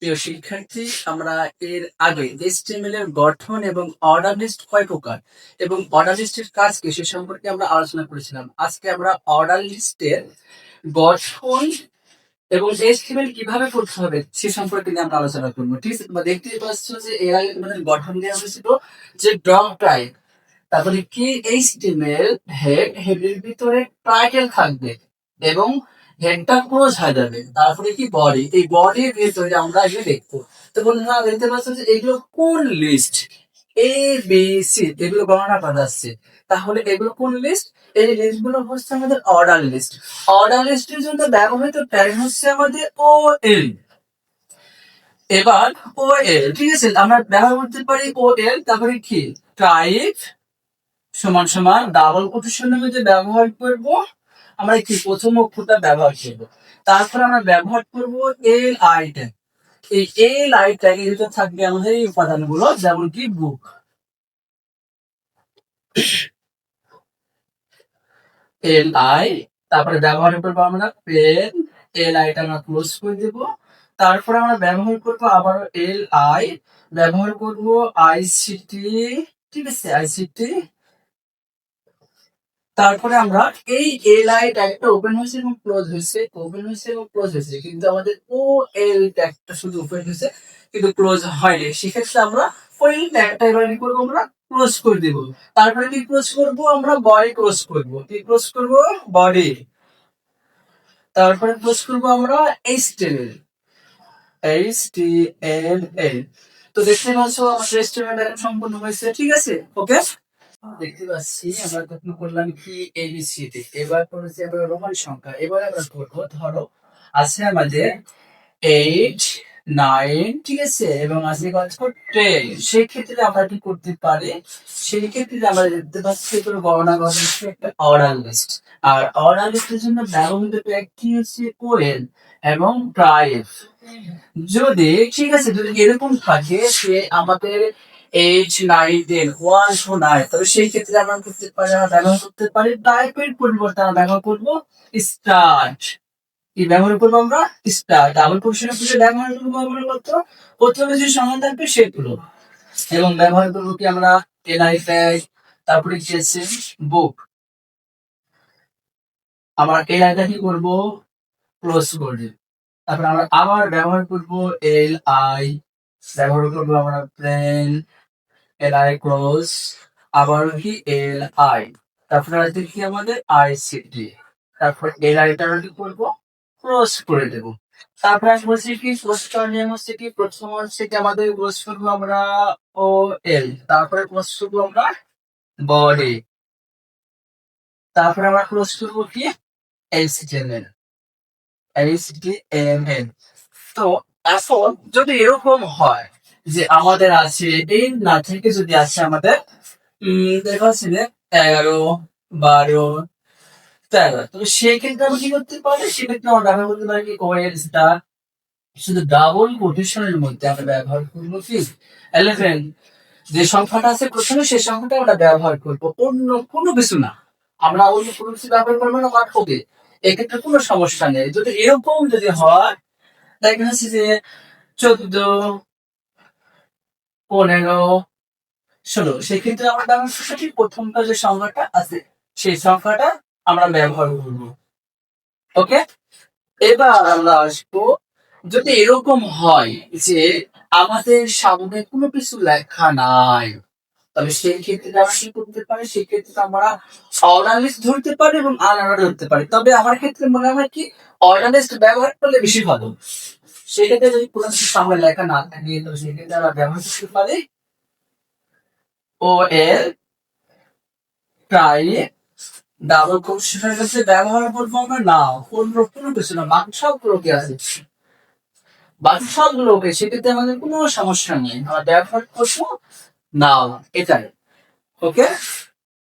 প্রিয় শিক্ষার্থী, আমরা এর আগে HTML এর গঠন এবং অর্ডার লিস্ট কয় প্রকার এবং অর্ডার লিস্টের কাজ কি সে সম্পর্কে আমরা আলোচনা করেছিলাম। আজকে আমরা অর্ডার লিস্টের গঠন এবং HTML কিভাবে করতে হবে সে সম্পর্কে নিয়ে আমরা আলোচনা করবো। ঠিক আছে, তোমরা দেখতেই পাচ্ছ যে এর আগে আমাদের গঠন দেওয়া হয়েছিল যে ডগ টাইপ, তারপরে কি HTML হেডের ভিতরে টাইটেল থাকবে এবং হেডটা ক্লোজ হয়ে যাবে, তারপরে কি বডি, এই বডির ভিতরে আমরা এগুলো দেখবো। তো বন্ধুরা দেখতে পাচ্ছ যে এগুলো কোন লিস্ট, ABC এগুলো গণনা করা যাচ্ছে। তাহলে এগুলো কোন লিস্ট? এই লিস্ট গুলো হচ্ছে আমাদের অর্ডার লিস্ট। অর্ডার লিস্টের জন্য ব্যবহৃত ট্যাগ হচ্ছে আমাদের OL। এবার OL, ঠিক আছে, আমরা ব্যবহার করতে পারি OL, তারপরে কি টাইপ সমান সমান ডাবল কোটেশনের মধ্যে ব্যবহার করব আমরা কি প্রথম অক্ষরটা ব্যবহার করব, তারপর আমরা ব্যবহার করব LI ট্যাগ। এই LI ট্যাগের ভিতরে থাকবে আমাদের এই উপাদানগুলো, যেমন কি বুক, LI, তারপরে ব্যবহার করবো আমরা পেন, LI টা আমরা ক্লোজ করে দেব। তারপরে আমরা ব্যবহার করব আবারও LI, ব্যবহার করব ICT, ঠিক আছে, ICT। তারপরে আমরা এই LI ট্যাগটা ওপেন হয়েছে এবং ক্লোজ হয়েছে, ওপেন হয়েছে এবং ক্লোজ হয়েছে, কিন্তু আমাদের OL ট্যাগটা শুধু ওপেন হয়েছে কিন্তু ক্লোজ হয়নি। সেক্ষেত্রে আমরা ওই ট্যাগটা এবার কি করবো, আমরা ক্লোজ করে দিব। তারপরে কি ক্লোজ করব, আমরা বডি ক্লোজ করব। কি ক্লোজ করব? বডি। তারপরে ক্লোজ করব আমরা HTML, HTML। তো দেখতে পাচ্ছ আমাদের HTML সম্পূর্ণ হয়েছে, ঠিক আছে, ওকে। দেখতে পাচ্ছি আমরা তখন করলাম কি ABCD, এবার করেছি আমরা রোমান সংখ্যা। এবার আমরা করবো, ধরো আছে আমাদের 8, 9, ঠিক আছে, এবং আছে কত 10। সেই ক্ষেত্রে আমরা কি করতে পারি, সেই ক্ষেত্রে আমরা দেখতে পাচ্ছি এগুলো গণনা করা হচ্ছে একটা অর্ডার লিস্ট। আর অর্ডার লিস্টের জন্য ব্যবহৃত ট্যাগ কি হচ্ছে OL এবং টাইপ। যদি, ঠিক আছে, যদি এরকম থাকে সে আমাদের 8, 9, 10 1 to 9, তবে সেই ক্ষেত্রে আমরা করতে পারি, আমরা ব্যবহার করতে পারি টাইপের পরিবর্তে আমরা ব্যবহার করবো স্টার্ট। কি ব্যবহার করবো আমরা? স্টার্ট। ডাবল কোটেশনের পরে ব্যবহার করবো আমরা কত, প্রথমে যে সমান থাকবে সেগুলো, এবং ব্যবহার করবো কি আমরা LI ট্যাগ, তারপরে কি আছে বুক। আবার LI কি করবো, ক্লোজ করে। তারপর আমরা আবার ব্যবহার করব LI, ব্যবহার করবো আমরা প্লেন, LI ক্লোজ, আবার কি LI, তারপরে আছে কি আমাদের ICT, তারপর LI টা কি করবো, ক্লোজ করে দেব। তারপর আমি বলছি কি ক্লোজটার নেম হচ্ছে কি, প্রথম হচ্ছে কি আমাদের ক্লোজ করবো আমরা OL, তারপরে ক্লোজ করবো আমরা বডি, তারপরে আমরা ক্লোজ করবো কি HTML, HTML। তো এখন যদি এরকম হয় যে আমাদের আছে এই না থেকে যদি আছে আমাদের দেখা যাচ্ছে যে 11, 12, 13, তবে সেক্ষেত্রে আমরা কি করতে পারি, সেক্ষেত্রে আমরা ব্যবহার করতে পারি কি ওয়েল স্টার, শুধু ডাবল কোটেশনের মধ্যে আমরা ব্যবহার করবো কি 11। যে সংখ্যাটা আছে প্রথমে সেই সংখ্যাটা আমরা ব্যবহার করবো, অন্য কোনো কিছু না। আমরা অন্য কোনো কিছু ব্যবহার করবো না, বাট ওকে, এক্ষেত্রে কোনো সমস্যা নেই। যদি এরকম যদি হয় দেখা যাচ্ছে যে 14, 15, 16, সেক্ষেত্রে আমরা ব্যবহার করতে ঠিক প্রথমটা যে সংখ্যাটা আছে সেই সংখ্যাটা আমরা ব্যবহার করব, ওকে। এবার আমরা আসবো, যদি এরকম হয় যে আমাদের সামনে কোনো কিছু লেখা নাই, তবে সেই ক্ষেত্রে আমরা কি করতে পারি, সেক্ষেত্রে আমরা অর্ডার লিস্ট ধরতে পারি এবং আনঅর্ডার ধরতে পারি। তবে আমার ক্ষেত্রে মনে হয় কি অর্ডার লিস্ট ব্যবহার করলে বেশি ভালো। সেক্ষেত্রে যদি কোনো কিছু সামনে লেখা না থাকে তবে সেক্ষেত্রে আমরা ব্যবহার করতে পারি OL টাইপ, ডাবল কোটেশনের কাছে ব্যবহার করবো আমরা নাও, অন্য কোনো কিছু না, বাকি সবগুলোকে আছে, বাকি সবগুলোকে, সেক্ষেত্রে আমাদের কোনো সমস্যা নেই, আমরা ব্যবহার করবো নাও, এটাই, ওকে।